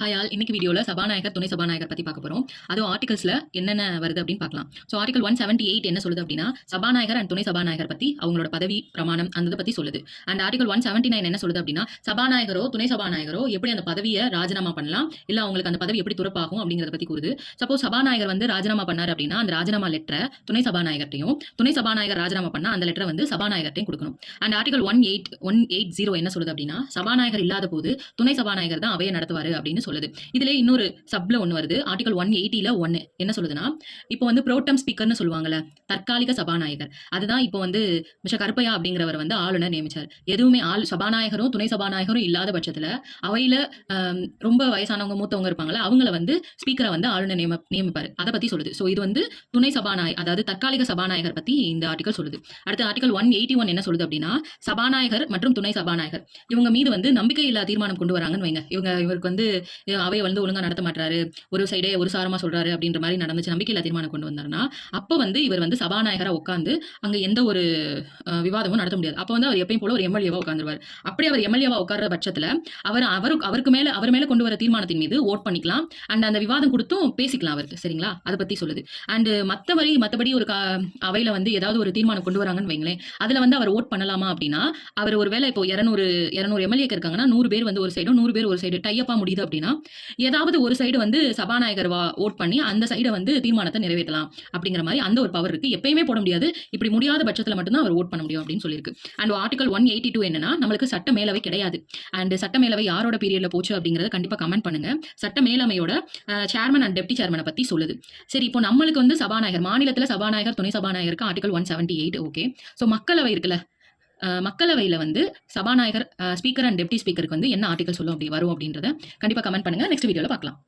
Hi all, இன்னைக்கு வீடியோவில் சபாநாயகர் துணை சபாநாயகர் பற்றி பார்க்க போகிறோம். அதுவும் ஆர்டிகல்ஸில் என்னென்ன வருது அப்படின்னு பார்க்கலாம். ஸோ ஆர்டிகல் 178 என்ன சொல்லுது அப்படின்னா, சபாநாயகர் அண்ட் துணை சபாநாயகர் பற்றி அவங்களோட பதவி பிரமாணம் அந்த பற்றி சொல்லுது. அண்ட் ஆர்டிகல் 179 என்ன சொல்லுது அப்படின்னா, சபாநாயகரோ துணை சபாநாயகரோ எப்படி அந்த பதவியை ராஜினாமா பண்ணலாம், இல்லை அவங்களுக்கு அந்த பதவி எப்படி துறப்பாகும் அப்படிங்கிறத பற்றி கூறுது. சப்போஸ் சபாநாயகர் வந்து ராஜினாமா பண்ணார் அப்படின்னா, அந்த ராஜினாமா லெட்டரை துணை சபாநாயகர்ட்டையும், துணை சபாநாயகர் ராஜினாமா பண்ணால் அந்த லெட்டரை வந்து சபாநாயகர்ட்டையும் கொடுக்கணும். அண்ட் ஆர்டிகல் 180 என்ன சொல்லுது அப்படின்னா, சபாநாயகர் இல்லாத போது துணை சபாநாயகர் தான் அவையை நடத்துவார் அப்படின்னு சொல்லுது. இதுல இன்னொரு சப்ல ஒன்று வருது. ஆர்டிகல் 180ல 1 என்ன சொல்லுதுன்னா, இப்போ வந்து புரோட்டம் ஸ்பீக்கர்னு சொல்லுவாங்கல்ல, தற்காலிக சபாநாயகர். அதுதான் இப்போ வந்து மிஸ்டர் கருப்பையா அப்படிங்கிறவர் வந்து ஆளுநர் நியமிச்சார். எதுவுமே சபாநாயகரும் துணை சபாநாயகரும் இல்லாத பட்சத்துல அவையில ரொம்ப வயசானவங்க மூத்தவங்க இருப்பாங்கல்ல, அவங்கள வந்து ஸ்பீக்கரை வந்து ஆளுநர் நியமிப்பாரு. அதை பத்தி சொல்லுது. ஸோ இது வந்து துணை சபாநாயகர், அதாவது தற்காலிக சபாநாயகர் பத்தி இந்த ஆர்டிகல் சொல்லுது. அடுத்து ஆர்டிகல் 181 என்ன சொல்லுது அப்படின்னா, சபாநாயகர் மற்றும் துணை சபாநாயகர் இவங்க மீது வந்து நம்பிக்கை இல்லா தீர்மானம் கொண்டு வராங்கன்னு வைங்க. இவருக்கு வந்து அவையை வந்து ஒழுங்கா நடத்த மாட்டாரு, ஒரு சைடே ஒரு சாரமா சொல்றாரு அப்படின்ற மாதிரி நடந்துச்சு, நம்பிக்கையில்லா தீர்மானம் கொண்டு வந்தாருன்னா, அப்போ வந்து இவர் வந்து சபாநாயகரா உட்காந்து அங்க எந்த ஒரு விவாதமும் நடத்த முடியாது. அப்போ வந்து அவர் எப்பயும் போல ஒரு எம்எல்ஏவா உட்காந்துருவார். அப்படி அவர் எம்எல்ஏவா உட்கார்ற பட்சத்துல அவர் மேல கொண்டு வர தீர்மானத்தின் மீது ஓட் பண்ணிக்கலாம். அண்ட் அந்த விவாதம் கொடுத்தும் பேசிக்கலாம் அவருக்கு. சரிங்களா? அதை பத்தி சொல்லுது. அண்ட் மற்றபடி ஒரு அவையில வந்து ஏதாவது ஒரு தீர்மானம் கொண்டு வராங்கன்னு வைங்களேன், அதுல வந்து அவர் ஓட் பண்ணலாமா அப்படின்னா, அவர் ஒரு வேளை இப்போ 200 எம்எல்ஏக்கு இருக்காங்கன்னா 100 பேர் வந்து ஒரு சைடும் 100 பேர் ஒரு சைடு டைப்பா முடியுது அப்படின்னா, ஏதாவது ஒரு சைடு வந்து சபாநாயகர் ஓட் பண்ணி அந்த சைடை வந்து தீர்மானத்தை நிறைவேற்றலாம் அப்படிங்கிற மாதிரி அந்த ஒரு பவர் இருக்கு. எப்பயுமே போட முடியாது, இப்படி முடியாத பட்சத்தில் மட்டும்தான் அவர் ஓட் பண்ண முடியும் அப்படின்னு சொல்லியிருக்கு. அண்ட் ஆர்டிகல் 182 என்னன்னா, நம்மளுக்கு சட்ட மேலவை கிடையாது. அண்ட் சட்ட மேலவை யாரோட பீரியட்ல போச்சு அப்படிங்கறத கண்டிப்பா கமெண்ட் பண்ணுங்க. சட்ட மேலவையோட சேர்மன் அண்ட் டெப்டி சேர்மனை பத்தி சொல்லுது. சரி, இப்போ நம்மளுக்கு வந்து சபாநாயகர், மாநிலத்தில் சபாநாயகர் துணை சபாநாயகருக்கு ஆர்டிகல் 178 ஓகே. ஸோ மக்களவை இருக்குல்ல, மக்களவையில் வந்து சபாநாயகர், ஸ்பீக்கர் அண்ட் டெப்டி ஸ்பீக்கருக்கு வந்து என்ன ஆர்டிகல் சொல்லும் அப்படி வரும் அப்படின்றத கண்டிப்பாக கமெண்ட் பண்ணுங்க. நெக்ஸ்ட் வீடியோவில் பார்க்கலாம்.